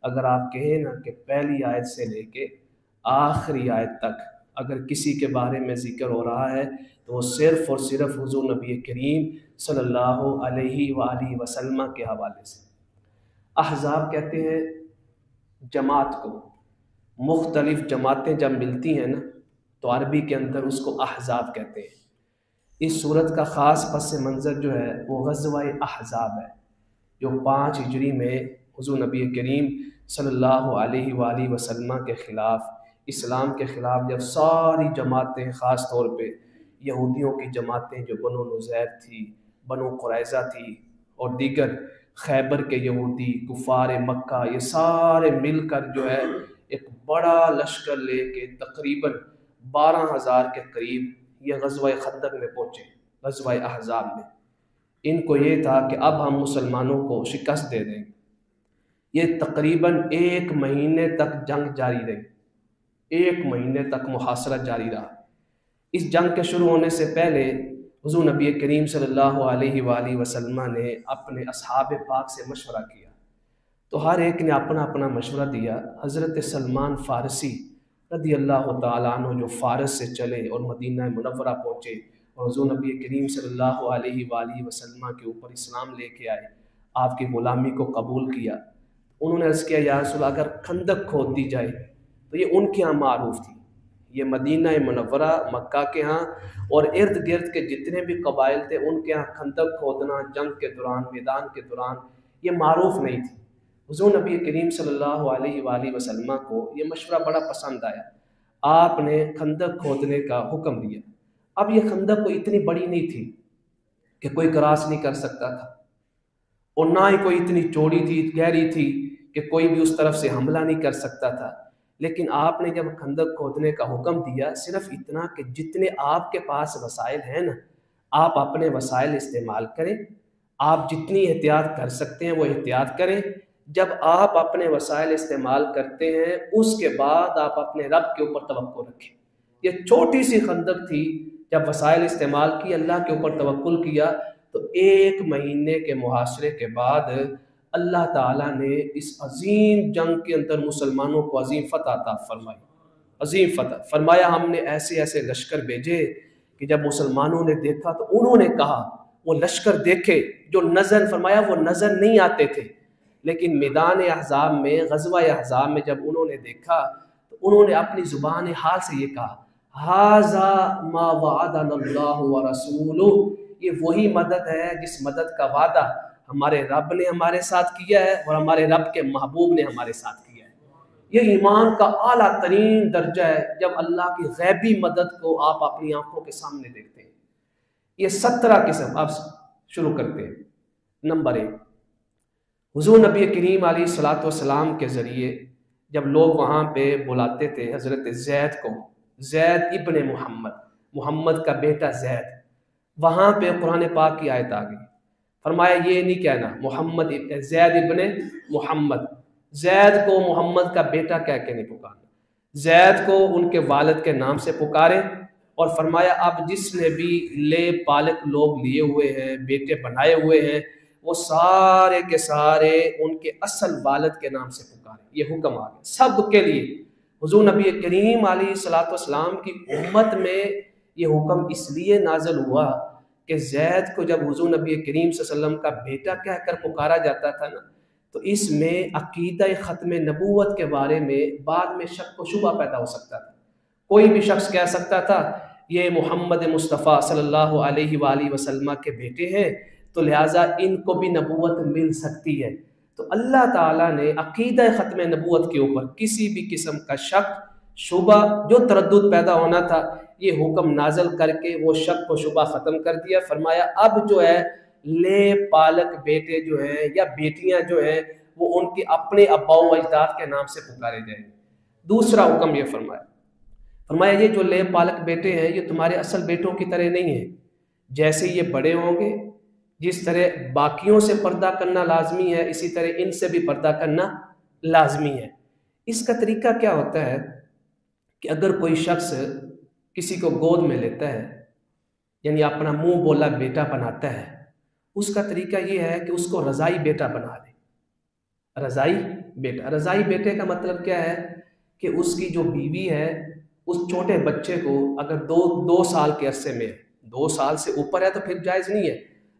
اگر آپ کہیں نا کہ پہلی آیت سے لے کے آخری آیت تک اگر کسی کے بارے میں ذکر ہو رہا ہے تو وہ صرف اور صرف حضور نبی کریم صلی اللہ علیہ وآلہ وسلم کے حوالے سے۔ احزاب کہتے ہیں جماعت کو، مختلف جماعتیں جب ملتی ہیں نا تو عربی کے اندر اس کو احزاب کہتے ہیں۔ اس صورت کا خاص پس منظر جو ہے وہ غزوہ احزاب ہے، جو 5 ہجری میں حضور نبی کریم صلی اللہ علیہ وآلہ وسلم کے خلاف، اسلام کے خلاف جب ساری جماعتیں، خاص طور پہ یہودیوں کی جماعتیں جو بنو نذیر تھی، بنو قریظہ تھی اور دیگر خیبر کے یہودی، کفار مکہ، یہ سارے مل کر جو ہے ایک بڑا لشکر لے کے تقریباً 12,000 کے قریب یہ غزوہ خندق میں پہنچے، غزوہ احزاب میں۔ ان کو یہ تھا کہ اب ہم مسلمانوں کو شکست دے دیں گے۔ یہ تقریباً 1 مہینے تک جنگ جاری رہی، 1 مہینے تک محاصرہ جاری رہا۔ اس جنگ کے شروع ہونے سے پہلے حضور نبی کریم صلی اللہ علیہ وآلہ وسلم نے اپنے اصحاب پاک سے مشورہ کیا، تو ہر ایک نے اپنا اپنا مشورہ دیا۔ حضرت سلمان فارسی رضی اللہ تعالیٰ عنہ جو فارس سے چلے اور مدینہ منورہ پہنچے اور حضور نبی کریم صلی اللہ علیہ وآلہ وسلم کے اوپر اسلام لے کے آئے، آپ کی غلامی کو قبول کیا۔ انہوں نے عرض کیا یا رسول اللہ اگر خندق کھود دی جائے تو یہ ان کے ہاں معروف تھی، یہ مدینہ منورہ مکہ کے ہاں اور ارد گرد کے جتنے بھی قبائل تھے ان کے ہاں خندق کھودنا جنگ کے دوران، میدان کے دوران یہ معروف نہیں تھی۔ حضور نبی کریم صلی اللہ علیہ وآلہ وسلم کو یہ مشورہ بڑا پسند آیا، آپ نے خندق کھودنے کا حکم دیا۔ اب یہ خندق کوئی اتنی بڑی نہیں تھی کہ کوئی کراس نہیں کر سکتا تھا، اور نہ ہی کوئی اتنی چوڑی تھی، گہری تھی کہ کوئی بھی اس طرف سے حملہ نہیں کر سکتا تھا۔ لیکن آپ نے جب خندق کھودنے کا حکم دیا صرف اتنا کہ جتنے آپ کے پاس وسائل ہیں نا آپ اپنے وسائل استعمال کریں، آپ جتنی احتیاط کر سکتے ہیں وہ احتیاط کریں۔ جب آپ اپنے وسائل استعمال کرتے ہیں اس کے بعد آپ اپنے رب کے اوپر توکل رکھیں۔ یہ چھوٹی سی خندق تھی، جب وسائل استعمال کی، اللہ کے اوپر توکل کیا تو 1 مہینے کے محاصرے کے بعد اللہ تعالیٰ نے اس عظیم جنگ کے اندر مسلمانوں کو عظیم فتح عطا فرمائی، عظیم فتح فرمایا۔ ہم نے ایسے ایسے لشکر بھیجے کہ جب مسلمانوں نے دیکھا تو انہوں نے کہا وہ لشکر دیکھے جو نظر، فرمایا وہ نظر نہیں آتے تھے، لیکن میدان احزاب میں، غزوہ احزاب میں جب انہوں نے دیکھا تو انہوں نے اپنی زبان حال سے یہ کہا ھذا ما وعدنا اللہ ورسولہ، یہ وہی مدد ہے جس مدد کا وعدہ ہمارے رب نے ہمارے ساتھ کیا ہے اور ہمارے رب کے محبوب نے ہمارے ساتھ کیا ہے۔ یہ ایمان کا اعلیٰ ترین درجہ ہے جب اللہ کی غیبی مدد کو آپ اپنی آنکھوں کے سامنے دیکھتے ہیں۔ یہ 17 قسم اب شروع کرتے ہیں۔ نمبر 1، حضور نبی کریم علیہ الصلوۃ والسلام کے ذریعے جب لوگ وہاں پہ بلاتے تھے حضرت زید کو، زید ابن محمد، محمد کا بیٹا زید، وہاں پہ قرآن پاک کی آیت آ گئی، فرمایا یہ نہیں کہنا محمد زید ابن محمد، زید کو محمد کا بیٹا کہہ کے نہیں پکارنا، زید کو ان کے والد کے نام سے پکارے، اور فرمایا اب جس نے بھی لے پالک لوگ لیے ہوئے ہیں، بیٹے بنائے ہوئے ہیں، وہ سارے کے سارے ان کے اصل والد کے نام سے پکارے۔ یہ حکم آ گیا سب کے لیے۔ حضور نبی کریم علیہ الصلوۃ والسلام کی امت میں یہ حکم اس لیے نازل ہوا کہ زید کو جب حضور نبی کریم صلی اللہ علیہ وسلم کا بیٹا کہہ کر پکارا جاتا تھا نا تو اس میں عقیدہ ختم نبوت کے بارے میں بعد میں شک و شبہ پیدا ہو سکتا تھا۔ کوئی بھی شخص کہہ سکتا تھا یہ محمد مصطفیٰ صلی اللہ علیہ وآلہ وسلم کے بیٹے ہیں تو لہٰذا ان کو بھی نبوت مل سکتی ہے۔ تو اللہ تعالیٰ نے عقیدہ ختم نبوت کے اوپر کسی بھی قسم کا شک، شبہ، جو تردد پیدا ہونا تھا، یہ حکم نازل کر کے وہ شک و شبہ ختم کر دیا۔ فرمایا اب جو ہے لے پالک بیٹے جو ہیں یا بیٹیاں جو ہیں وہ ان کے اپنے ابا و اجداد کے نام سے پکارے جائیں گے۔ دوسرا حکم یہ فرمایا یہ جو لے پالک بیٹے ہیں یہ تمہارے اصل بیٹوں کی طرح نہیں ہیں، جیسے یہ بڑے ہوں گے، جس طرح باقیوں سے پردہ کرنا لازمی ہے اسی طرح ان سے بھی پردہ کرنا لازمی ہے۔ اس کا طریقہ کیا ہوتا ہے کہ اگر کوئی شخص کسی کو گود میں لیتا ہے، یعنی اپنا منہ بولا بیٹا بناتا ہے، اس کا طریقہ یہ ہے کہ اس کو رضائی بیٹا بنا لے، رضائی بیٹا۔ رضائی بیٹے کا مطلب کیا ہے کہ اس کی جو بیوی ہے اس چھوٹے بچے کو اگر دو سال کے عرصے میں 2 سال سے اوپر ہے تو پھر جائز نہیں ہے،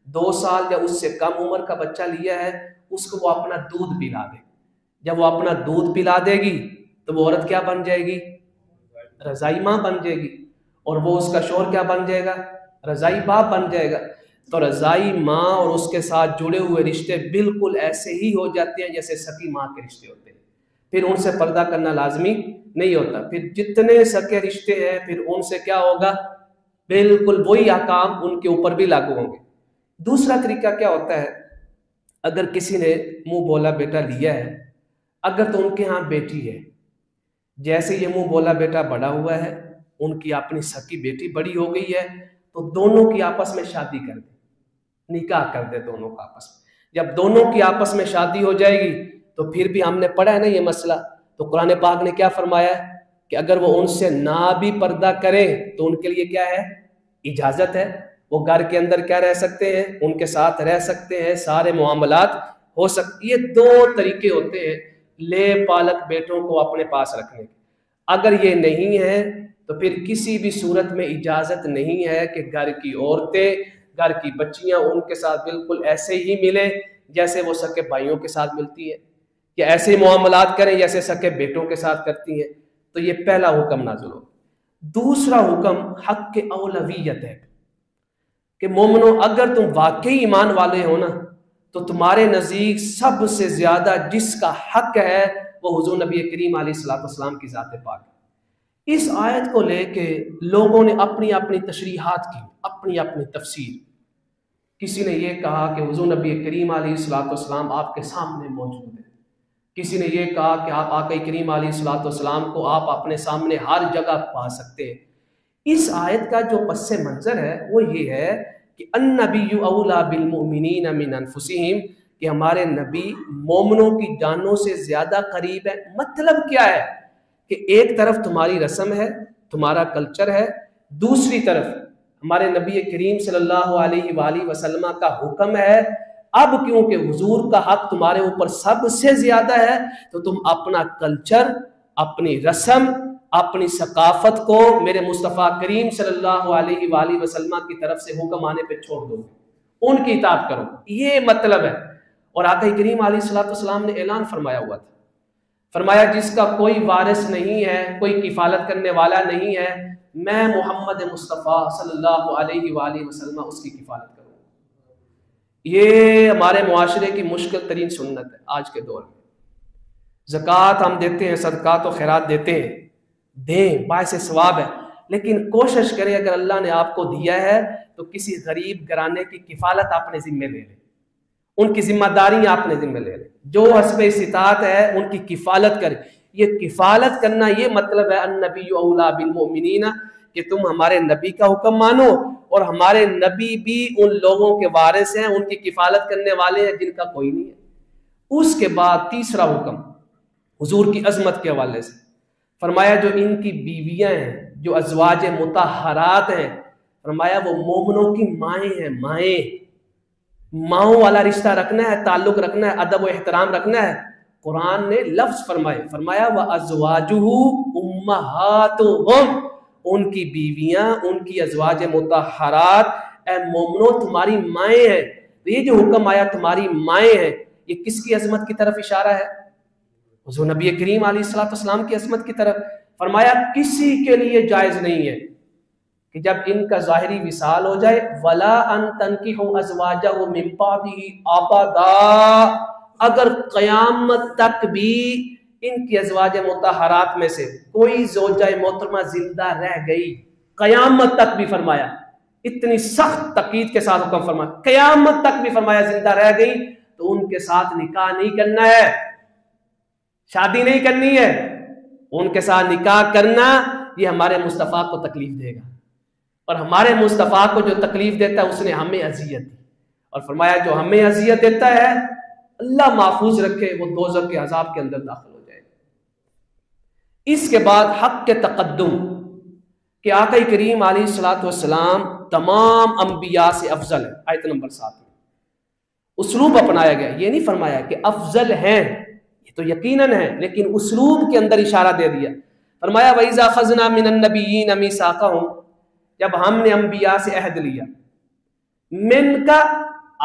2 سال یا اس سے کم عمر کا بچہ لیا ہے اس کو وہ اپنا دودھ پلا دے۔ جب وہ اپنا دودھ پلا دے گی تو وہ عورت کیا بن جائے گی؟ رضائی ماں بن جائے گی، اور وہ اس کا شوہر کیا بن جائے گا؟ رضائی باپ بن جائے گا۔ تو رضائی ماں اور اس کے ساتھ جڑے ہوئے رشتے بالکل ایسے ہی ہو جاتے ہیں جیسے سکی ماں کے رشتے ہوتے ہیں، پھر ان سے پردہ کرنا لازمی نہیں ہوتا۔ پھر جتنے سکے رشتے ہیں پھر ان سے کیا ہوگا؟ بالکل وہی احکام ان کے اوپر بھی لاگو ہوں گے۔ دوسرا طریقہ کیا ہوتا ہے، اگر کسی نے منہ بولا بیٹا لیا ہے، اگر تو ان کے ہاں بیٹی ہے، جیسے یہ منہ بولا بیٹا بڑا ہوا ہے، ان کی اپنی سکی بیٹی بڑی ہو گئی ہے، تو دونوں کی آپس میں شادی کر دے، نکاح کر دے دونوں کا آپس میں۔ جب دونوں کی آپس میں شادی ہو جائے گی تو پھر بھی ہم نے پڑھا ہے نا یہ مسئلہ، تو قرآن پاک نے کیا فرمایا ہے کہ اگر وہ ان سے نہ بھی پردہ کریں تو ان کے لیے کیا ہے؟ اجازت ہے، وہ گھر کے اندر کیا رہ سکتے ہیں؟ ان کے ساتھ رہ سکتے ہیں، سارے معاملات ہو سکتے۔ یہ 2 طریقے ہوتے ہیں لے پالک بیٹوں کو اپنے پاس رکھنے کے۔ اگر یہ نہیں ہے تو پھر کسی بھی صورت میں اجازت نہیں ہے کہ گھر کی عورتیں، گھر کی بچیاں ان کے ساتھ بالکل ایسے ہی ملیں جیسے وہ سکے بھائیوں کے ساتھ ملتی ہے، یا ایسے معاملات کریں جیسے سکے بیٹوں کے ساتھ کرتی ہیں۔ تو یہ پہلا حکم نازل ہو۔ دوسرا حکم حق کے اولویت ہے کہ مومنو اگر تم واقعی ایمان والے ہو نا تو تمہارے نزدیک سب سے زیادہ جس کا حق ہے وہ حضور نبی کریم علیہ السلام کی ذات پاک ہے۔ اس آیت کو لے کے لوگوں نے اپنی اپنی تشریحات کی، اپنی اپنی تفسیر۔ کسی نے یہ کہا کہ حضور نبی کریم علیہ السلام آپ کے سامنے موجود ہے، کسی نے یہ کہا کہ آپ آقا کریم علیہ السلام کو آپ اپنے سامنے ہر جگہ پا سکتے ہیں۔ اس آیت کا جو پس منظر ہے وہ یہ ہے کہ النبی اولی بالمؤمنین من انفسہم، کہ ہمارے نبی مومنوں کی جانوں سے زیادہ قریب ہے۔ مطلب کیا ہے کہ ایک طرف تمہاری رسم ہے، تمہارا کلچر ہے، دوسری طرف ہمارے نبی کریم صلی اللہ علیہ وآلہ وسلم کا حکم ہے۔ اب کیونکہ حضور کا حق تمہارے اوپر سب سے زیادہ ہے تو تم اپنا کلچر، اپنی رسم، اپنی ثقافت کو میرے مصطفیٰ کریم صلی اللہ علیہ وآلہ وسلم کی طرف سے حکم آنے پہ چھوڑ دو، ان کی اطاعت کرو، یہ مطلب ہے۔ اور آقا کریم علیہ السلام نے اعلان فرمایا ہوا تھا، فرمایا جس کا کوئی وارث نہیں ہے، کوئی کفالت کرنے والا نہیں ہے، میں محمد مصطفیٰ صلی اللہ علیہ وآلہ وسلم اس کی کفالت کروں۔ یہ ہمارے معاشرے کی مشکل ترین سنت ہے آج کے دور میں۔ زکوٰۃ ہم دیتے ہیں، صدقات و خیرات دیتے ہیں، دیں، باعث ثواب ہے، لیکن کوشش کریں اگر اللہ نے آپ کو دیا ہے تو کسی غریب گھرانے کی کفالت اپنے ذمہ لے لیں، ان کی ذمہ داریاں اپنے ذمہ لے لیں، جو حسب استطاعت ہے ان کی کفالت کریں۔ یہ کفالت کرنا یہ مطلب ہے النبی اولی بالمؤمنین، کہ تم ہمارے نبی کا حکم مانو، اور ہمارے نبی بھی ان لوگوں کے وارث ہیں، ان کی کفالت کرنے والے ہیں جن کا کوئی نہیں ہے۔ اس کے بعد تیسرا حکم حضور کی عظمت کے حوالے سے فرمایا جو ان کی بیویاں ہیں، جو ازواج مطہرات ہیں، فرمایا وہ مومنوں کی مائیں ہیں، مائیں، ماؤں والا رشتہ رکھنا ہے، تعلق رکھنا ہے، ادب و احترام رکھنا ہے۔ قرآن نے لفظ فرمایا وَأَزْوَاجُهُ أُمَّهَاتُهُمْ، ان کی بیویاں، ان کی ازواج مطہرات اے مومنو تمہاری مائیں ہیں۔ تو یہ جو حکم آیا تمہاری مائیں ہیں، یہ کس کی عظمت کی طرف اشارہ ہے؟ حضور نبی کریم علیہ السلام کی عظمت کی طرف۔ فرمایا کسی کے لیے جائز نہیں ہے کہ جب ان کا ظاہری وصال ہو جائے وَلَا أَن تَنْكِحُوا أَزْوَاجَهُ مِن بَعْدِهِ أَبَدًا، اگر قیامت تک بھی ان کی ازواج مطہرات میں سے کوئی زوجہ محترمہ زندہ رہ گئی، قیامت تک بھی، فرمایا اتنی سخت تاکید کے ساتھ حکم فرمایا، قیامت تک بھی فرمایا زندہ رہ گئی تو ان کے ساتھ نکاح نہیں کرنا ہے، شادی نہیں کرنی ہے، ان کے ساتھ نکاح کرنا یہ ہمارے مصطفیٰ کو تکلیف دے گا، اور ہمارے مصطفیٰ کو جو تکلیف دیتا ہے اس نے ہمیں اذیت دی، اور فرمایا جو ہمیں اذیت دیتا ہے اللہ محفوظ رکھے وہ دوزخ کے عذاب کے اندر داخل ہو جائے گا۔ اس کے بعد حق کے تقدم، کہ آقا کریم علیہ السلام تمام انبیاء سے افضل ہے۔ آیت نمبر 7 میں اسلوب اپنایا گیا، یہ نہیں فرمایا کہ افضل ہیں، یہ تو یقیناً ہے، لیکن اسلوب کے اندر اشارہ دے دیا. فرمایا وَإِذَا أَخَذْنَا مِنَ النَّبِيِّينَ مِيثَاقَهُمْ، جب ہم نے انبیاء سے عہد لیا، من کا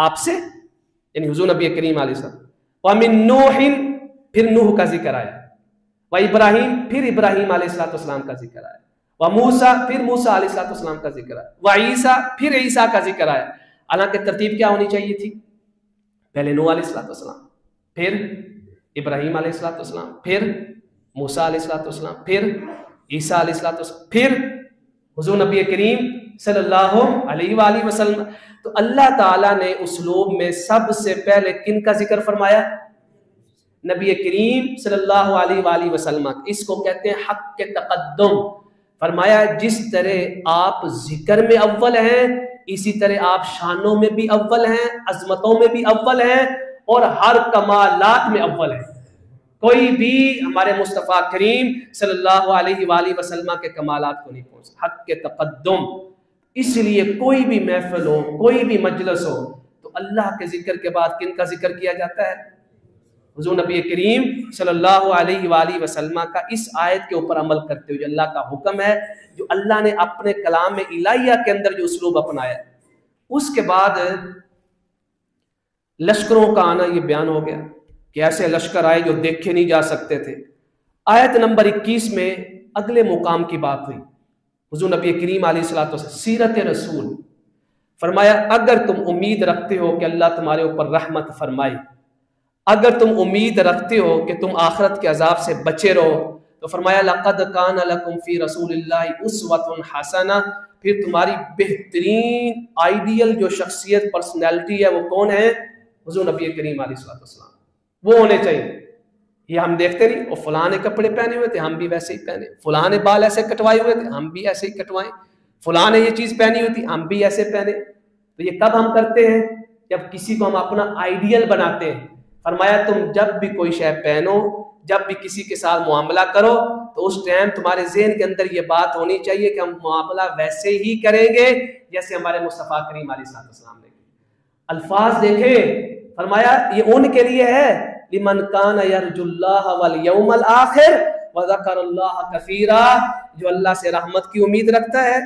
آپ سے یعنی حضور نبی کریم علیہ السلام، وَمِن نُوحٍ پھر نوح کا ذکر آیا، وَإِبْرَاہیم پھر ابراہیم علیہ السلام کا ذکر آیا، وَموسیٰ پھر موسیٰ علیہ السلام کا ذکر آیا، وَعیسیٰ پھر عیسیٰ کا ذکر آیا. حالانکہ ترتیب کیا ہونی چاہیے تھی؟ پہلے نوح علیہ السلام، پھر ابراہیم علیہ السلام، پھر موسیٰ علیہ السلام، پھر عیسیٰ علیہ السلام، پھر حضور نبی کریم صلی اللہ علیہ وآلہ وسلم. تو اللہ تعالیٰ نے اسلوب میں سب سے پہلے کن کا ذکر فرمایا؟ نبی کریم صلی اللہ علیہ وآلہ وسلم. اس کو کہتے ہیں حق کے تقدم. فرمایا جس طرح آپ ذکر میں اول ہیں، اسی طرح آپ شانوں میں بھی اول ہیں، عظمتوں میں بھی اول ہیں، اور ہر کمالات میں اول ہیں. کوئی بھی ہمارے مصطفیٰ کریم صلی اللہ علیہ وآلہ وسلم کے کمالات کو نہیں پہنچ سکتا. حق کے تقدم. اس لیے کوئی بھی محفل ہو، کوئی بھی مجلس ہو، تو اللہ کے ذکر کے بعد کن کا ذکر کیا جاتا ہے؟ حضور نبی کریم صلی اللہ علیہ وآلہ وسلم کا. اس آیت کے اوپر عمل کرتے ہوئے اللہ کا حکم ہے، جو اللہ نے اپنے کلام الہیہ کے اندر جو اسلوب اپنایا ہے. اس کے بعد لشکروں کا آنا یہ بیان ہو گیا کہ ایسے لشکر آئے جو دیکھے نہیں جا سکتے تھے. آیت نمبر 21 میں اگلے مقام کی بات ہوئی. حضور نبی کریم علیہ الصلوۃ والسلام سیرت رسول. فرمایا اگر تم امید رکھتے ہو کہ اللہ تمہارے اوپر رحمت فرمائے، اگر تم امید رکھتے ہو کہ تم آخرت کے عذاب سے بچے رہو، تو فرمایا لقد کان لکم فی رسول اللہ اسوۃ حسنہ. پھر تمہاری بہترین آئیڈیل جو شخصیت پرسنالٹی ہے وہ کون ہے؟ حضور نبی کریم علیہ السلام. وہ ہونے چاہیے. یہ ہم دیکھتے نہیں، وہ فلاں نے کپڑے پہنے ہوئے تھے ہم بھی ویسے ہی پہنے، فلاں نے بال ایسے کٹوائے ہوئے تھے ہم بھی ایسے ہی کٹوائیں، فلاں نے یہ چیز پہنی ہوئی تھی ہم بھی ایسے پہنے. تو یہ کب ہم کرتے ہیں؟ جب کسی کو ہم اپنا آئیڈیل بناتے ہیں. فرمایا تم جب بھی کوئی شے پہنو، جب بھی کسی کے ساتھ معاملہ کرو، تو اس ٹائم تمہارے ذہن کے اندر یہ بات ہونی چاہیے کہ ہم معاملہ ویسے ہی کریں گے جیسے ہمارے مصطفیٰ کریم علیہ السلام نے. الفاظ دیکھیں. فرمایا یہ ان کے لیے ہے لمن کان یرجو اللہ والیوم الآخر وذکر اللہ کثیرا، جو اللہ سے رحمت کی امید رکھتا ہے،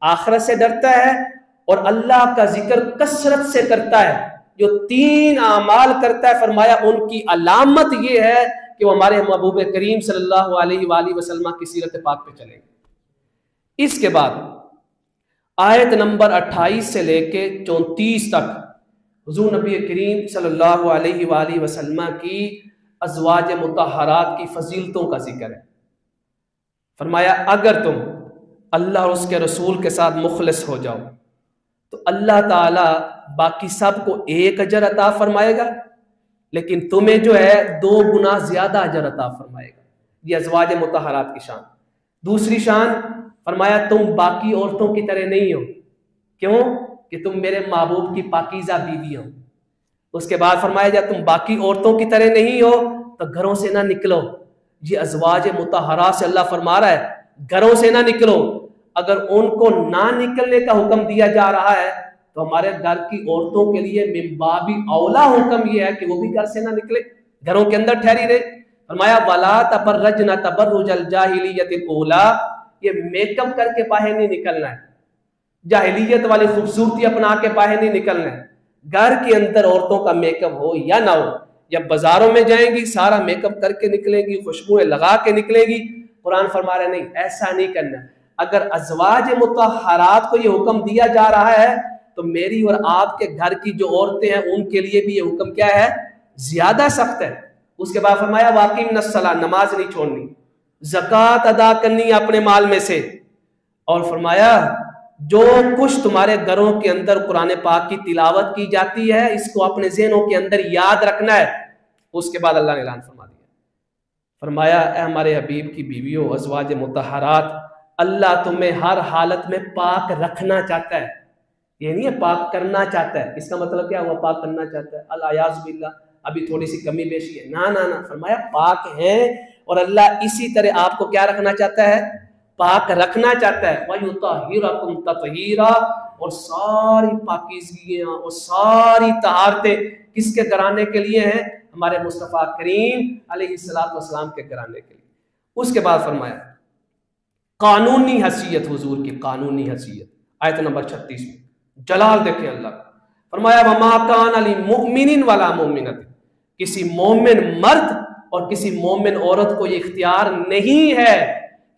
آخرت سے ڈرتا ہے، اور اللہ کا ذکر کثرت سے کرتا ہے، جو 3 اعمال کرتا ہے. فرمایا ان کی علامت یہ ہے کہ وہ ہمارے محبوب کریم صلی اللہ علیہ وآلہ وسلم کی سیرت پاک پہ چلیں گے. اس کے بعد آیت نمبر 28 سے لے کے 34 تک حضور نبی کریم صلی اللہ علیہ وآلہ وسلم کی ازواج مطہرات کی فضیلتوں کا ذکر ہے. فرمایا اگر تم اللہ اور اس کے رسول کے ساتھ مخلص ہو جاؤ تو اللہ تعالیٰ باقی سب کو 1 اجر عطا فرمائے گا، لیکن تمہیں جو ہے 2 گنا زیادہ اجر عطا فرمائے گا. یہ ازواج مطہرات کی شان. دوسری شان فرمایا تم باقی عورتوں کی طرح نہیں ہو. کیوں؟ کہ تم میرے محبوب کی پاکیزہ بیوی ہو. اس کے بعد فرمایا جب تم باقی عورتوں کی طرح نہیں ہو تو گھروں سے نہ نکلو. یہ ازواج مطہرات سے اللہ فرما رہا ہے گھروں سے نہ نکلو. اگر ان کو نہ نکلنے کا حکم دیا جا رہا ہے تو ہمارے گھر کی عورتوں کے لیے من باب اولا حکم یہ ہے کہ وہ بھی گھر سے نہ نکلے، گھروں کے اندر ٹھہری رہے. فرمایا وَلَا تَبَرَّجْنَ تَبَرُّجَ الْجَاهِلِيَّةِ الْأُولَىٰ، یہ میک اپ کر کے باہر نہیں نکلنا ہے، جاہلیت والی خوبصورتی اپنا کے باہر نہیں نکلنا ہے. گھر کے اندر عورتوں کا میک اپ ہو یا نہ ہو، جب بازاروں میں جائیں گی سارا میک اپ کر کے نکلیں گی، خوشبوئیں لگا کے نکلیں گی. قرآن فرما رہے نہیں، ایسا نہیں کرنا. اگر ازواج مطہرات کو یہ حکم دیا جا رہا ہے تو میری اور آپ کے گھر کی جو عورتیں ہیں ان کے لیے بھی یہ حکم کیا ہے؟ زیادہ سخت ہے. اس کے بعد فرمایا واقعی الصلاۃ، نماز نہیں چھوڑنی، زکوٰۃ ادا کرنی اپنے مال میں سے، اور فرمایا جو کچھ تمہارے گھروں کے اندر قرآن پاک کی تلاوت کی جاتی ہے اس کو اپنے ذہنوں کے اندر یاد رکھنا ہے. اس کے بعد اللہ نے اعلان فرما دیا، فرمایا اے ہمارے حبیب کی بیویوں ازواج مطہرات، اللہ تمہیں ہر حالت میں پاک رکھنا چاہتا ہے. یہ نہیں ہے پاک کرنا چاہتا ہے. اس کا مطلب کیا ہوا؟ پاک کرنا چاہتا ہے، الیاذ باللہ ابھی تھوڑی سی کمی بیشی ہے. نہ فرمایا پاک ہیں، اور اللہ اسی طرح آپ کو کیا رکھنا چاہتا ہے؟ پاک رکھنا چاہتا ہے. وَيُطَهِّرَكُمْ تَطْهِيرًا، اور ساری پاکیزگیاں اور ساری طہارتیں کس کے گھرانے کے لیے ہیں؟ ہمارے مصطفیٰ کریم علیہ السلام کے گھرانے کے لیے۔ اس کے بعد فرمایا قانونی حیثیت حضور کی، قانونی حیثیت، آیت نمبر 36 میں جلال دیکھیں اللہ کا، فرمایا وما کان للمؤمن ولا مؤمنۃ، کسی مومن مرد اور کسی مومن عورت کو یہ اختیار نہیں ہے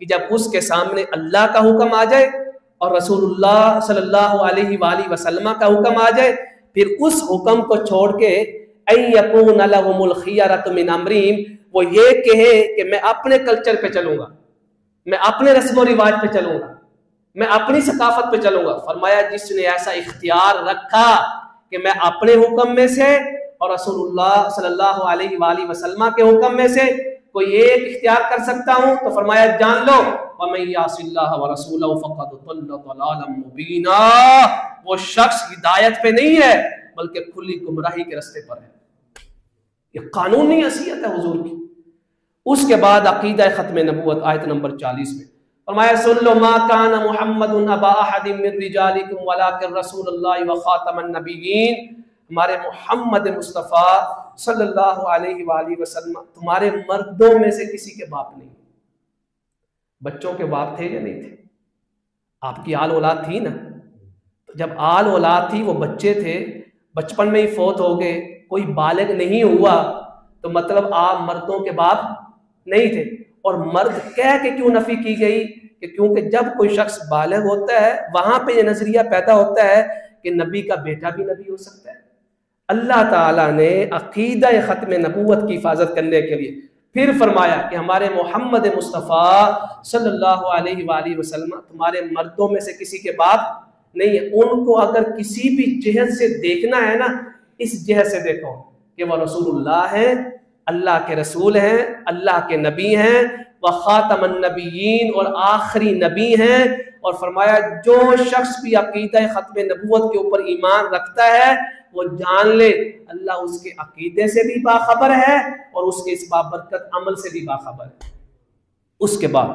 کہ جب اس کے سامنے اللہ کا حکم آ جائے اور رسول اللہ صلی اللہ علیہ وآلہ وسلم کا حکم آ جائے، پھر اس حکم کو چھوڑ کے ان یکون لهم الخیرۃ من امرہم، وہ یہ کہے کہ میں اپنے کلچر پہ چلوں گا، میں اپنے رسم و رواج پہ چلوں گا، میں اپنی ثقافت پہ چلوں گا۔ فرمایا جس نے ایسا اختیار رکھا کہ میں اپنے حکم میں سے اور رسول اللہ صلی اللہ علیہ وآلہ وسلم کے حکم میں سے کوئی ایک اختیار کر سکتا ہوں، تو فرمایا جان لو وَمَن يَعْصِ اللَّهَ وَرَسُولَهُ فَقَدْ ضَلَّ ضَلَالًا مُبِينًا، وہ شخص ہدایت پہ نہیں ہے بلکہ کھلی گمراہی کے راستے پر ہے۔ یہ قانونی حیثیت ہے حضور کی۔ اس کے بعد عقیدہ ختم نبوت، آیت نمبر 40 میں فرمایا سن لو ما کان محمد ابا احد من رجالکم ولکن رسول اللہ وخاتم النبیین، ہمارے محمد مصطفیٰ صلی اللہ علیہ وآلہ وسلم تمہارے مردوں میں سے کسی کے باپ نہیں۔ بچوں کے باپ تھے یا نہیں تھے؟ آپ کی آل اولاد تھی نا، جب آل اولاد تھی وہ بچے تھے، بچپن میں ہی فوت ہو گئے، کوئی بالغ نہیں ہوا، تو مطلب آپ مردوں کے باپ نہیں تھے۔ اور مرد کہہ کے کیوں نفی کی گئی؟ کہ کیونکہ جب کوئی شخص بالغ ہوتا ہے وہاں پہ یہ نظریہ پیدا ہوتا ہے کہ نبی کا بیٹا بھی نبی ہو سکتا ہے۔ اللہ تعالیٰ نے عقیدہ ختم نبوت کی حفاظت کرنے کے لیے پھر فرمایا کہ ہمارے محمد مصطفیٰ صلی اللہ علیہ وآلہ وسلم تمہارے مردوں میں سے کسی کے باپ نہیں ہے۔ ان کو اگر کسی بھی جہت سے دیکھنا ہے نا، اس جہت سے دیکھو کہ وہ رسول اللہ ہیں، اللہ کے رسول ہیں، اللہ کے نبی ہیں، وخاتم النبیین، اور آخری نبی ہیں۔ اور فرمایا جو شخص بھی عقیدہ ختم نبوت کے اوپر ایمان رکھتا ہے وہ جان لے اللہ اس کے عقیدے سے بھی باخبر ہے اور اس کے اس بابرکت عمل سے بھی باخبر ہے۔ اس کے بعد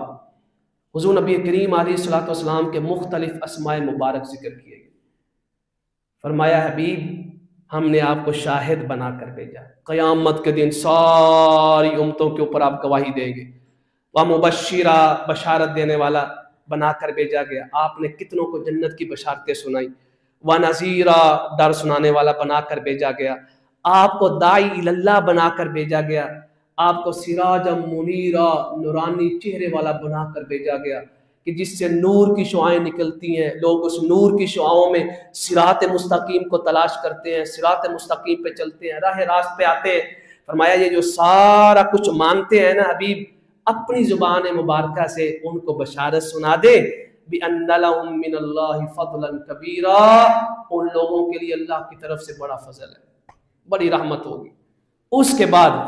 حضور نبی کریم علیہ الصلوۃ والسلام کے مختلف اسماء مبارک ذکر کیے گئے۔ فرمایا حبیب ہم نے آپ کو شاہد بنا کر بھیجا، قیامت کے دن ساری امتوں کے اوپر آپ گواہی دیں گے، ومبشرا، بشارت دینے والا بنا کر بھیجا گیا، آپ نے کتنوں کو جنت کی بشارتیں سنائی، ونذیرا، ڈر سنانے والا بنا کر بھیجا گیا، آپ کو داعی اللہ بنا کر بھیجا گیا، آپ کو سراجا منیرا، نورانی چہرے والا بنا کر بھیجا گیا کہ جس سے نور کی شعائیں نکلتی ہیں، لوگ اس نور کی شعاؤں میں صراط مستقیم کو تلاش کرتے ہیں، صراط مستقیم پہ چلتے ہیں، راہ راست پہ آتے ہیں۔ فرمایا یہ جو سارا کچھ مانتے ہیں نا حبیب، اپنی زبان مبارکہ سے ان کو بشارت سنا دے بِأَنَّ لَهُم مِّنَ اللَّهِ فَضْلًا كَبِيرًا، ان لوگوں کے لیے اللہ کی طرف سے بڑا فضل ہے، بڑی رحمت ہوگی۔ اس کے بعد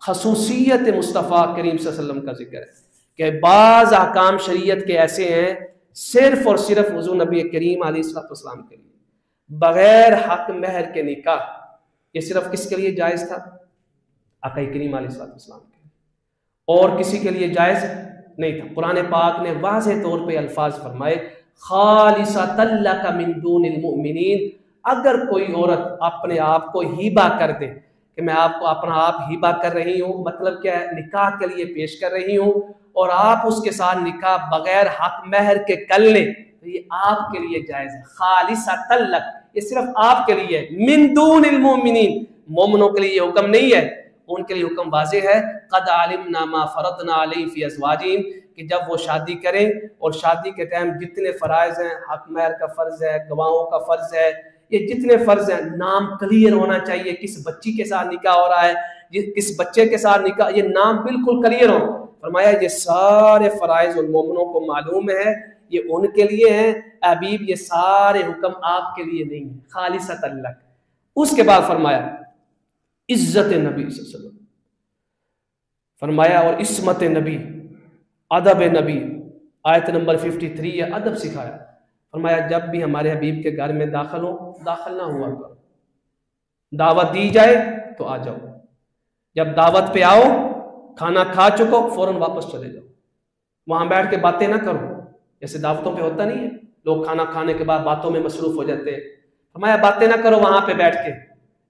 خصوصیت مصطفیٰ کریم صلی اللہ علیہ وسلم کا ذکر ہے کہ بعض احکام شریعت کے ایسے ہیں صرف اور صرف حضور نبی کریم علیہ السلام کے لیے، بغیر حق مہر کے نکاح یہ صرف کس کے لیے جائز تھا؟ آقا کریم علیہ السلام کے لیے، اور کسی کے لیے جائز نہیں تھا۔ قرآن پاک نے واضح طور پہ الفاظ فرمائے خالصۃ لک من دون المؤمنین، اگر کوئی عورت اپنے آپ کو ہیبہ کر دے کہ میں آپ کو اپنا آپ ہیبہ کر رہی ہوں، مطلب کیا ہے، نکاح کے لیے پیش کر رہی ہوں، اور آپ اس کے ساتھ نکاح بغیر حق مہر کے کر لیں تو یہ آپ کے لیے جائز ہے۔ خالصۃ لک، یہ صرف آپ کے لیے ہے، من دون المؤمنین، مومنوں کے لیے یہ حکم نہیں ہے، ان کے لیے حکم واضح ہے قد علمنا ما فرضنا علیہ فی ازواجہم، کہ جب وہ شادی کریں اور شادی کے ٹائم جتنے فرائض ہیں، حق مہر کا فرض ہے، گواہوں کا فرض ہے، یہ جتنے فرض ہیں، نام کلیئر ہونا چاہیے، کس بچی کے ساتھ نکاح ہو رہا ہے، کس بچے کے ساتھ نکاح، یہ نام بالکل کلیئر ہو۔ فرمایا یہ سارے فرائض ان مومنوں کو معلوم ہے، یہ ان کے لیے ہیں، حبیب یہ سارے حکم آپ کے لیے نہیں ہیں، خالصۃ لک۔ اس کے بعد فرمایا عزت نبی صلی اللہ علیہ وسلم، فرمایا اور عصمت نبی، ادب نبی، آیت نمبر 53 یہ ادب سکھایا۔ فرمایا جب بھی ہمارے حبیب کے گھر میں داخل ہو، داخل نہ ہوا کرو، دعوت دی جائے تو آ جاؤ، جب دعوت پہ آؤ کھانا کھا چکو فوراً واپس چلے جاؤ، وہاں بیٹھ کے باتیں نہ کرو، جیسے دعوتوں پہ ہوتا نہیں ہے، لوگ کھانا کھانے کے بعد باتوں میں مصروف ہو جاتے ہیں۔ فرمایا باتیں نہ کرو وہاں پہ بیٹھ کے،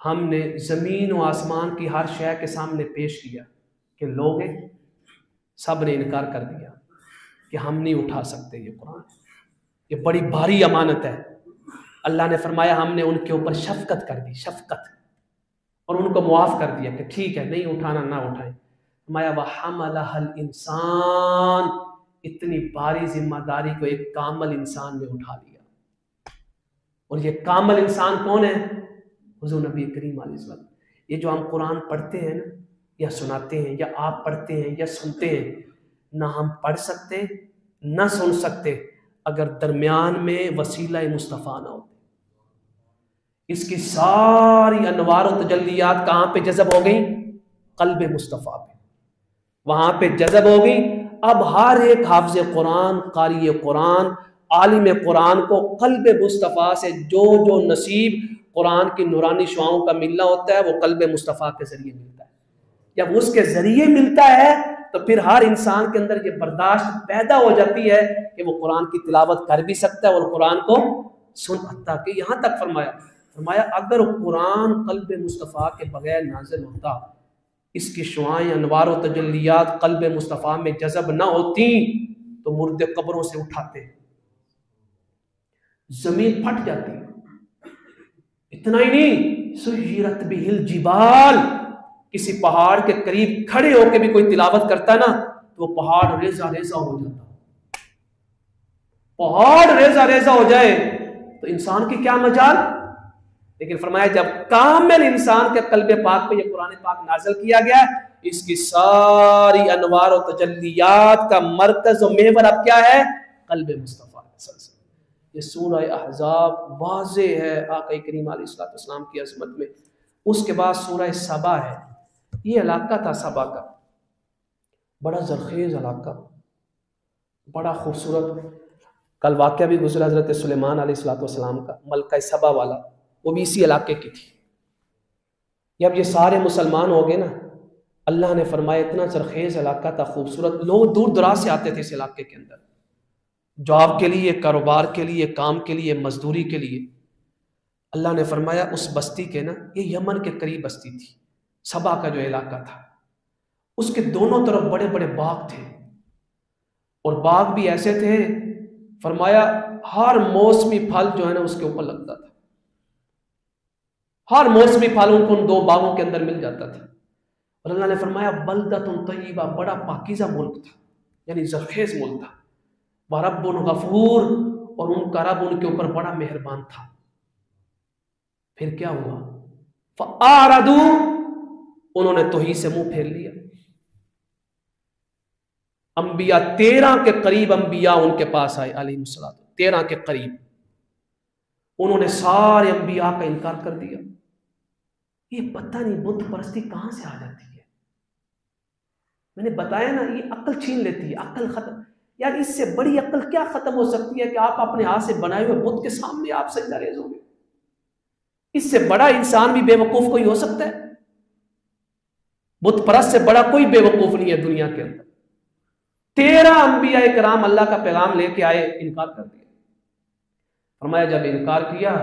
ہم نے زمین و آسمان کی ہر شے کے سامنے پیش کیا کہ لوگ سب نے انکار کر دیا کہ ہم نہیں اٹھا سکتے یہ قرآن، یہ بڑی بھاری امانت ہے۔ اللہ نے فرمایا ہم نے ان کے اوپر شفقت کر دی، شفقت، اور ان کو معاف کر دیا کہ ٹھیک ہے نہیں اٹھانا نہ اٹھائیں۔ فرمایا وَحَمَلَهَا الْإِنسَانُ، اتنی بھاری ذمہ داری کو ایک کامل انسان نے اٹھا لیا۔ اور یہ کامل انسان کون ہے؟ حضور نبی کریم علیہ السلام۔ یہ جو ہم قرآن پڑھتے ہیں نا، یا سناتے ہیں، یا آپ پڑھتے ہیں یا سنتے ہیں، نہ ہم پڑھ سکتے نہ سن سکتے اگر درمیان میں وسیلہ مصطفیٰ نہ ہو۔ اس کی ساری انوار و تجلیات کہاں پہ جذب ہو گئیں؟ قلب مصطفیٰ پہ، وہاں پہ جذب ہو گئی۔ اب ہر ایک حافظ قرآن، قاری قرآن، عالم قرآن کو قلب مصطفیٰ سے جو جو نصیب قرآن کی نورانی شعاؤں کا ملنا ہوتا ہے وہ قلب مصطفیٰ کے ذریعے ملتا ہے۔ جب اس کے ذریعے ملتا ہے تو پھر ہر انسان کے اندر یہ برداشت پیدا ہو جاتی ہے کہ وہ قرآن کی تلاوت کر بھی سکتا ہے اور قرآن کو سن سکتا ہے۔ کہ یہاں تک فرمایا اگر قرآن قلب مصطفیٰ کے بغیر نازل ہوتا، اس کی شعائیں انوار و تجلیات قلب مصطفیٰ میں جذب نہ ہوتی تو مردے قبروں سے اٹھاتے، زمین پھٹ جاتی۔ اتنا ہی نہیں، سیرت بہ الجبال، کسی پہاڑ کے قریب کھڑے ہو کے بھی کوئی تلاوت کرتا نا تو وہ پہاڑ ریزہ ریزہ ہو جاتا۔ پہاڑ ریزہ ریزہ ہو جائے تو انسان کی کیا مجال۔ لیکن فرمایا جب کامل انسان کے قلب پاک پہ یہ قرآن پاک نازل کیا گیا، اس کی ساری انوار و تجلیات کا مرکز و محور اب کیا ہے؟ قلب مصطفیٰ۔ یہ سورہ احزاب واضح ہے آقا کریم علیہ السلام کی عظمت میں۔ اس کے بعد سورہ سبا ہے۔ یہ علاقہ تھا سبا کا، بڑا زرخیز علاقہ، بڑا خوبصورت۔ کل واقعہ بھی گزرا حضرت سلیمان علیہ السلام کا، ملکہ سبا والا، وہ بھی اسی علاقے کی تھی۔ جب یہ سارے مسلمان ہو گئے نا، اللہ نے فرمایا اتنا زرخیز علاقہ تھا، خوبصورت، لوگ دور دراز سے آتے تھے اس علاقے کے اندر، جاب کے لیے، کاروبار کے لیے، کام کے لیے، مزدوری کے لیے۔ اللہ نے فرمایا اس بستی کے نا، یہ یمن کے قریب بستی تھی، سبا کا جو علاقہ تھا، اس کے دونوں طرف بڑے بڑے باغ تھے، اور باغ بھی ایسے تھے فرمایا ہر موسمی پھل جو ہے نا اس کے اوپر لگتا تھا، ہر موسمی پھل ان کو ان دو باغوں کے اندر مل جاتا تھا۔ اور اللہ نے فرمایا بلدۃ طیبہ، بڑا پاکیزہ ملک تھا، یعنی زرخیز ملک تھا۔ وَرَبٌّ غفور، اور ان کا رب ان کے اوپر بڑا مہربان تھا۔ پھر کیا ہوا؟ فَأَعْرَضُوا، انہوں نے توحید سے منہ پھیر لیا۔ انبیاء 13 کے قریب انبیاء ان کے پاس آئے علیہ السلام، 13 کے قریب، انہوں نے سارے انبیاء کا انکار کر دیا۔ یہ پتہ نہیں بت پرستی کہاں سے آ جاتی ہے۔ میں نے بتایا نا، یہ عقل چھین لیتی ہے، عقل ختم۔ یار اس سے بڑی عقل کیا ختم ہو سکتی ہے کہ آپ اپنے ہاتھ سے بنائے ہوئے بت کے سامنے آپ سجدہ ریز ہو گے۔ اس سے بڑا انسان بھی بے وقوف کوئی ہو سکتا ہے؟ بت پرست سے بڑا کوئی بے وقوف نہیں ہے دنیا کے اندر۔ 13 انبیاء کرام اللہ کا پیغام لے کے آئے، انکار کر دیا۔ فرمایا جب انکار کیا،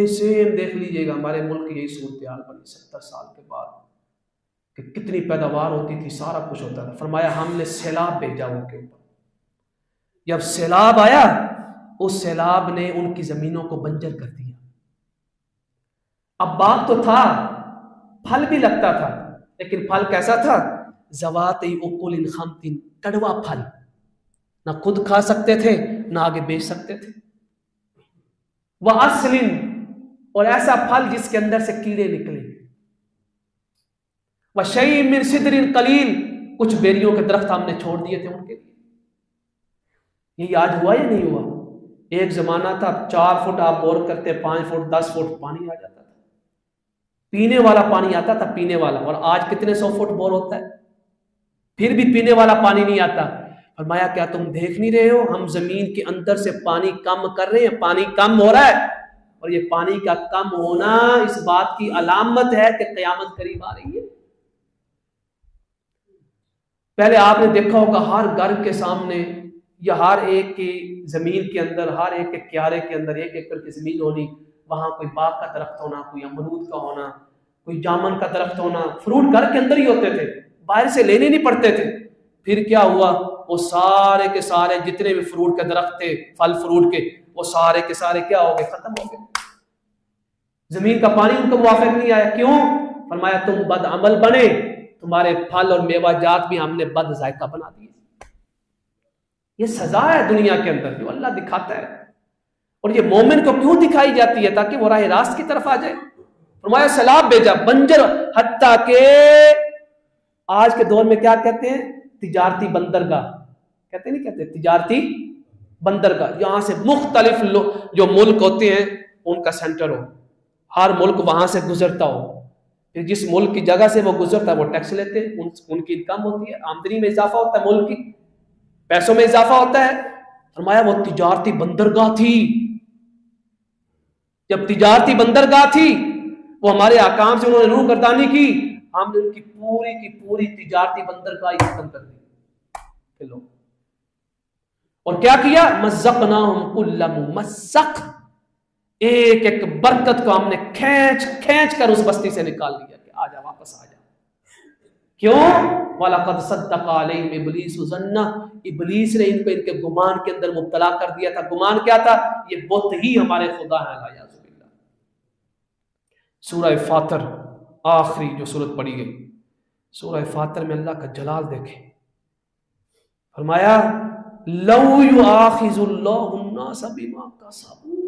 سیم دیکھ لیجئے گا ہمارے ملک کی یہی صورتحال بنی 70 سال کے بعد، کہ کتنی پیداوار ہوتی تھی، سارا کچھ ہوتا تھا۔ فرمایا ہم نے سیلاب بھیجا ان کے اوپر، جب سیلاب آیا اس سیلاب نے ان کی زمینوں کو بنجر کر دیا۔ اب باغ تو تھا، پھل بھی لگتا تھا، لیکن پھل کیسا تھا؟ ذوات اکل خمط، کڑوا پھل، نہ خود کھا سکتے تھے نہ آگے بیچ سکتے تھے۔ وَأَصْلٍ، اور ایسا پھل جس کے اندر سے کیڑے نکلے۔ وَشَيْءٍ مِّن سِدْرٍ قَلِيلٍ، کچھ بیریوں کے درخت ہم نے چھوڑ دیے تھے ان کے لیے۔ یہ آج ہوا یا نہیں ہوا؟ ایک زمانہ تھا 4 فٹ آپ بور کرتے، 5 فٹ 10 فٹ پانی آ جاتا تھا، پینے والا پانی آتا تھا، پینے والا۔ اور آج کتنے 100 فٹ بور ہوتا ہے، پھر بھی پینے والا پانی نہیں آتا۔ فرمایا کیا تم دیکھ نہیں رہے ہو ہم زمین کے اندر سے پانی کم کر رہے ہیں، پانی کم ہو رہا ہے، اور یہ پانی کا کم ہونا اس بات کی علامت ہے کہ قیامت قریب آ رہی ہے۔ پہلے آپ نے دیکھا ہوگا ہر گھر کے سامنے یا ہر ایک کی زمین کے اندر، ہر ایک کے کیارے کے اندر 1 ایکڑ کی زمین ہونی، وہاں کوئی باغ کا درخت ہونا، کوئی امرود کا ہونا، کوئی جامن کا درخت ہونا، فروٹ گھر کے اندر ہی ہوتے تھے، باہر سے لینے نہیں پڑتے تھے۔ پھر کیا ہوا، وہ سارے کے سارے جتنے بھی فروٹ کے درخت تھے، پھل فروٹ کے، وہ سارے کے سارے کیا ہو گئے، ختم ہو گئے۔ زمین کا پانی ان کو موافق نہیں آیا، کیوں؟ فرمایا تم بد عمل بنے، تمہارے پھل اور میوہ جات بھی ہم نے بد ذائقہ بنا دیے۔ یہ سزا ہے دنیا کے اندر جو اللہ دکھاتا ہے، اور یہ مومن کو کیوں دکھائی جاتی ہے؟ تاکہ وہ راہ راست کی طرف آ جائے۔ فرمایا سیلاب بھیجا، بنجر، حتیٰ کہ آج کے دور میں کیا کہتے ہیں، تجارتی بندرگاہ کہتے ہیں، نہیں کہتے تجارتی بندرگاہ، یہاں سے مختلف جو ملک ہوتے ہیں ان کا سینٹر ہو، ہر ملک وہاں سے گزرتا ہو، پھر جس ملک کی جگہ سے وہ گزرتا ہے وہ ٹیکس لیتے ہیں، ان کی انکم ہوتی ہے، آمدنی میں اضافہ ہوتا ہے، ملک کی پیسوں میں اضافہ ہوتا ہے۔ فرمایا وہ تجارتی بندرگاہ تھی، جب تجارتی بندرگاہ تھی وہ ہمارے احکام سے انہوں نے روح گردانی کی، ہم نے ان کی پوری تجارتی بندرگاہ ختم کر دی۔ اور کیا کیا، مزقناہم کل ممزق، ایک ایک برکت کو ہم نے کھینچ کر اس بستی سے نکال دیا کہ آ جا، واپس آ جا۔ کیوں؟ وَلَقَدْ صَدَّقَ عَلَيْهِمْ إِبْلِيسُ ظَنَّهُ، ابلیس نے ان کو ان کے گمان کے اندر مبتلا کر دیا تھا۔ گمان کیا تھا؟ یہ بت ہی ہمارے خدا ہے، لا یعوذ باللہ۔ سورہ فاطر آخری جو سورت پڑھی گئی، سورہ فاطر میں اللہ کا جلال دیکھیں، فرمایا لَوْ يُؤَاخِذُ اللَّهُ النَّاسَ بِمَا كَسَبُوا،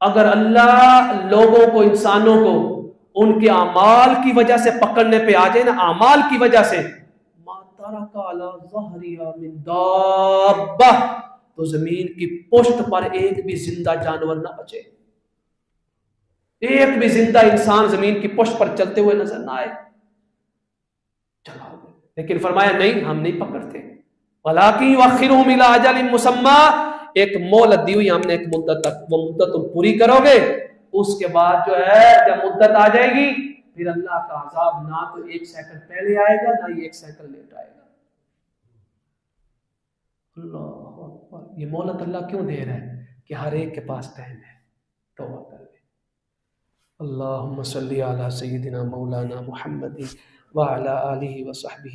اگر اللہ لوگوں کو، انسانوں کو ان کے اعمال کی وجہ سے پکڑنے پہ آ جائے نا، اعمال کی وجہ سے، مَا تَرَكَ عَلَى ظَهْرِهَا مِن دَابَّةٍ، تو زمین کی پشت پر ایک بھی زندہ جانور نہ بچے، ایک بھی زندہ انسان زمین کی پشت پر چلتے ہوئے نظر نہ آئے، چلا گئے۔ لیکن فرمایا نہیں، ہم نہیں پکڑتے، وَلَٰكِن يُؤَخِّرُهُمْ إِلَىٰ أَجَلٍ مُّسَمًّى، ایک مہلت دی ہوئی ہم نے، ایک مدت تک، وہ مدت تم پوری کرو گے، اس کے بعد جو ہے جب مدت آ جائے گی پھر اللہ کا عذاب نہ تو ایک سیکنڈ پہلے آئے گا نہ ہی ایک سیکنڈ لیٹ آئے گا۔ اللہ اکبر، یہ مہلت اللہ کیوں دے رہا ہے؟ کہ ہر ایک کے پاس ٹائم ہے، توبہ کر لے۔ اللہم صلی علی سیدنا مولانا محمد وعلی آلہ وصحبہ